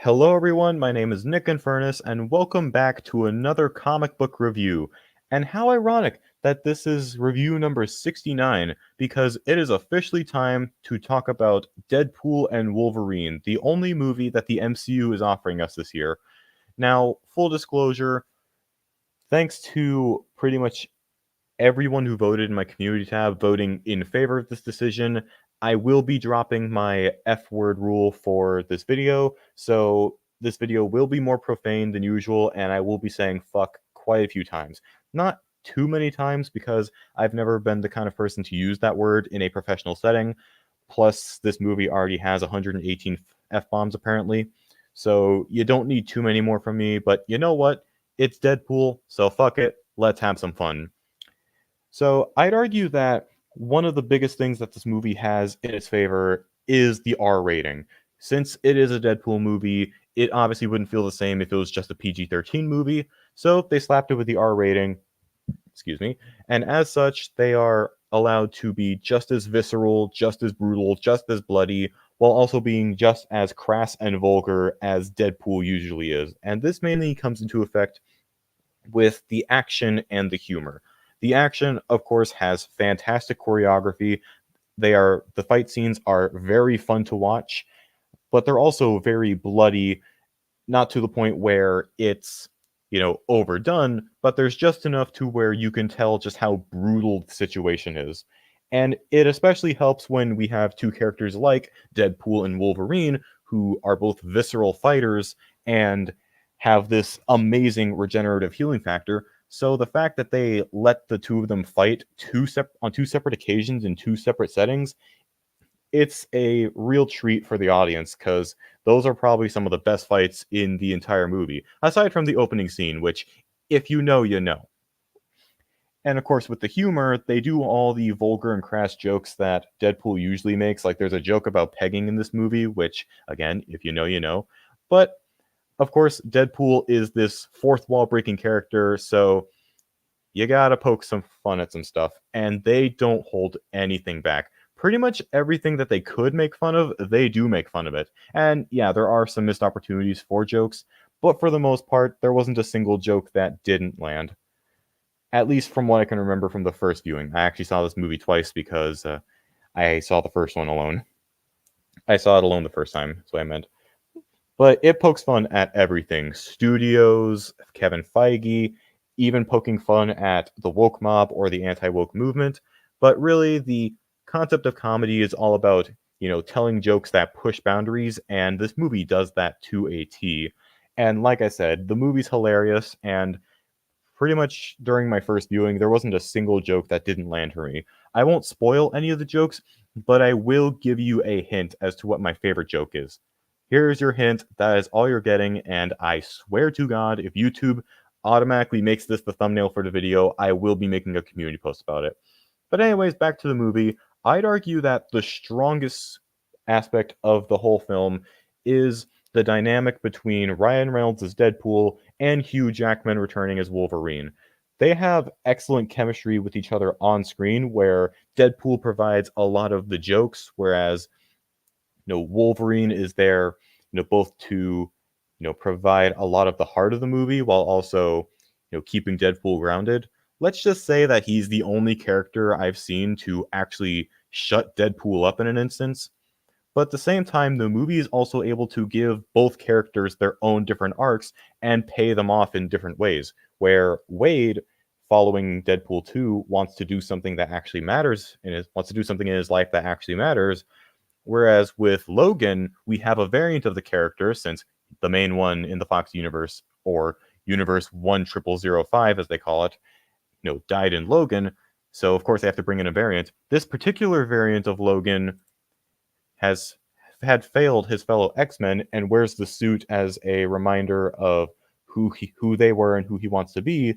Hello, everyone. My name is Nick Infernus, and welcome back to another comic book review. And how ironic that this is review number 69, because it is officially time to talk about Deadpool and Wolverine, the only movie that the MCU is offering us this year. Now, full disclosure, thanks to pretty much everyone who voted in my community tab voting in favor of this decision, I will be dropping my F word rule for this video. So this video will be more profane than usual, and I will be saying fuck quite a few times. Not too many times because I've never been the kind of person to use that word in a professional setting. Plus, this movie already has 118 F-bombs apparently. So you don't need too many more from me, but you know what? It's Deadpool, so fuck it. Let's have some fun. So I'd argue that one of the biggest things that this movie has in its favor is the R rating. Since it is a Deadpool movie, it obviously wouldn't feel the same if it was just a PG-13 movie, so they slapped it with the R rating, excuse me, and as such, they are allowed to be just as visceral, just as brutal, just as bloody, while also being just as crass and vulgar as Deadpool usually is. And this mainly comes into effect with the action and the humor. The action, of course, has fantastic choreography. The fight scenes are very fun to watch, but they're also very bloody, not to the point where it's, overdone, but there's just enough to where you can tell just how brutal the situation is. And it especially helps when we have two characters like Deadpool and Wolverine, who are both visceral fighters and have this amazing regenerative healing factor. So the fact that they let the two of them fight on two separate occasions in two separate settings, it's a real treat for the audience because those are probably some of the best fights in the entire movie, aside from the opening scene, which, if you know, you know. And of course, with the humor, they do all the vulgar and crass jokes that Deadpool usually makes. Like, there's a joke about pegging in this movie, which, again, if you know, you know. But of course, Deadpool is this fourth wall breaking character, so you gotta poke some fun at some stuff, and they don't hold anything back. Pretty much everything that they could make fun of, they do make fun of it. And yeah, there are some missed opportunities for jokes, but for the most part, there wasn't a single joke that didn't land. At least from what I can remember from the first viewing. I actually saw this movie twice because I saw the first one alone. I saw it alone the first time, that's what I meant. But it pokes fun at everything. Studios, Kevin Feige, even poking fun at the woke mob or the anti-woke movement. But really, the concept of comedy is all about, telling jokes that push boundaries, and this movie does that to a T. And like I said, the movie's hilarious, and pretty much during my first viewing, there wasn't a single joke that didn't land for me. I won't spoil any of the jokes, but I will give you a hint as to what my favorite joke is. Here's your hint. That is all you're getting, and I swear to God, if YouTube automatically makes this the thumbnail for the video, I will be making a community post about it. But anyways, back to the movie. I'd argue that the strongest aspect of the whole film is the dynamic between Ryan Reynolds as Deadpool and Hugh Jackman returning as Wolverine. They have excellent chemistry with each other on screen, where Deadpool provides a lot of the jokes, whereas Wolverine is there, both to provide a lot of the heart of the movie while also keeping Deadpool grounded. Let's just say that he's the only character I've seen to actually shut Deadpool up in an instance. But at the same time, the movie is also able to give both characters their own different arcs and pay them off in different ways. Where Wade, following Deadpool 2, wants to do something that actually matters wants to do something in his life that actually matters. Whereas with Logan, we have a variant of the character, since the main one in the Fox universe, or Universe 10005 as they call it, died in Logan. So of course they have to bring in a variant. This particular variant of Logan has had failed his fellow X-Men and wears the suit as a reminder of who they were and who he wants to be,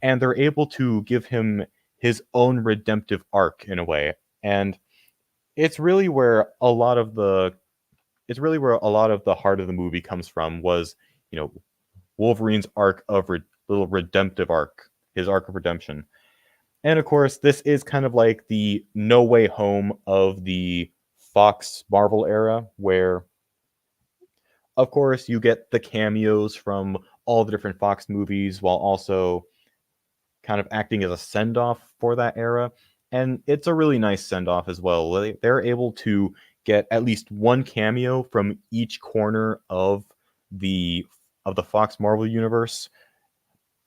and they're able to give him his own redemptive arc in a way. And it's really where a lot of the heart of the movie comes from, was you know Wolverine's arc of little redemptive arc, his arc of redemption. And of course, this is kind of like the No Way Home of the Fox Marvel era, where Of course, you get the cameos from all the different Fox movies while also kind of acting as a send off for that era. And it's a really nice send off as well. They're able to get at least one cameo from each corner the of the Fox Marvel universe.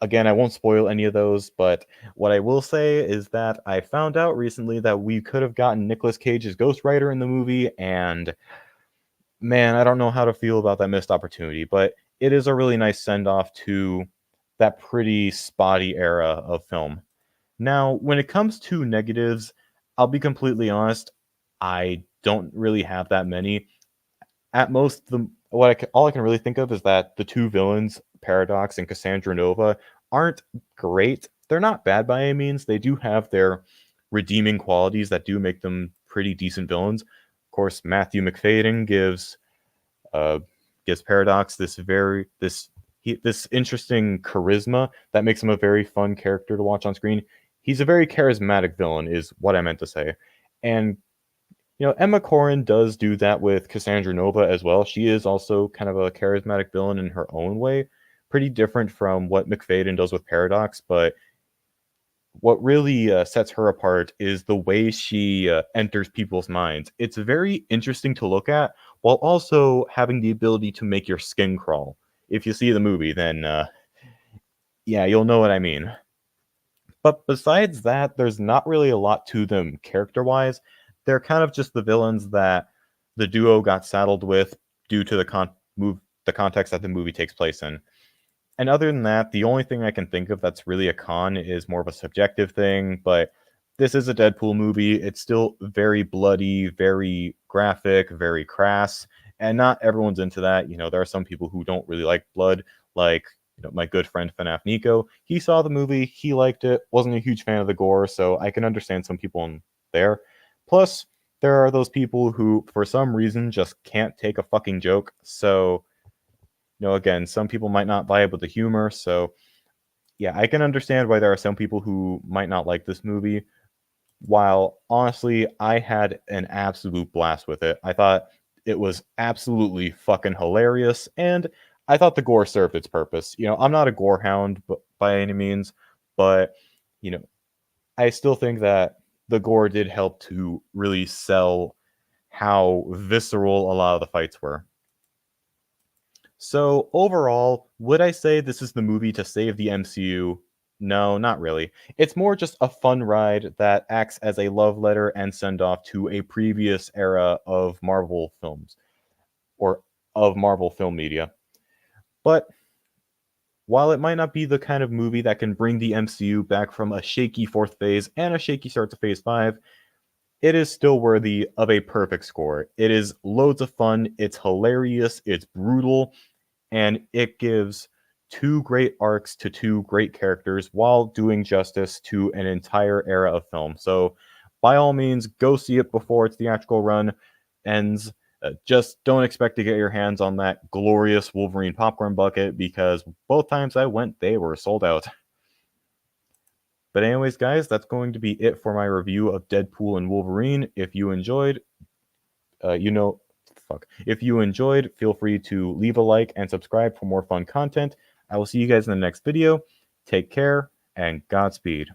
Again, I won't spoil any of those, but what I will say is that I found out recently that we could have gotten Nicolas Cage's Ghost Rider in the movie, and man, I don't know how to feel about that missed opportunity, but it is a really nice send off to that pretty spotty era of film. Now, when it comes to negatives, I'll be completely honest, I don't really have that many. At most, all I can really think of is that the two villains, Paradox and Cassandra Nova, aren't great. They're not bad by any means. They do have their redeeming qualities that do make them pretty decent villains. Of course, Matthew McFadden uh, gives Paradox this interesting charisma that makes him a very fun character to watch on screen. He's a very charismatic villain, is what I meant to say. And Emma Corrin does do that with Cassandra Nova as well. She is also kind of a charismatic villain in her own way, pretty different from what McFadden does with Paradox. But what really sets her apart is the way she enters people's minds. It's very interesting to look at, while also having the ability to make your skin crawl. If you see the movie, then yeah, you'll know what I mean. But besides that, there's not really a lot to them character-wise. They're kind of just the villains that the duo got saddled with due to the context that the movie takes place in. And other than that, the only thing I can think of that's really a con is more of a subjective thing, but this is a Deadpool movie. It's still very bloody, very graphic, very crass, and not everyone's into that. There are some people who don't really like blood, like my good friend FNAF Nico. He saw the movie, he liked it, wasn't a huge fan of the gore, so I can understand some people in there. Plus, there are those people who, for some reason, just can't take a fucking joke. So, again, some people might not vibe with the humor. So, yeah, I can understand why there are some people who might not like this movie. While honestly, I had an absolute blast with it. I thought it was absolutely fucking hilarious, and I thought the gore served its purpose. I'm not a gore hound by any means, but you know, I still think that the gore did help to really sell how visceral a lot of the fights were. So overall, would I say this is the movie to save the MCU? No, not really. It's more just a fun ride that acts as a love letter and send off to a previous era of Marvel films or of Marvel film media. But while it might not be the kind of movie that can bring the MCU back from a shaky fourth phase and a shaky start to phase 5, it is still worthy of a perfect score. It is loads of fun, it's hilarious, it's brutal, and it gives two great arcs to two great characters while doing justice to an entire era of film. So, by all means, go see it before its theatrical run ends. Just don't expect to get your hands on that glorious Wolverine popcorn bucket because both times I went, they were sold out. But anyways, guys, that's going to be it for my review of Deadpool and Wolverine. If you enjoyed, if you enjoyed, feel free to leave a like and subscribe for more fun content. I will see you guys in the next video. Take care and Godspeed.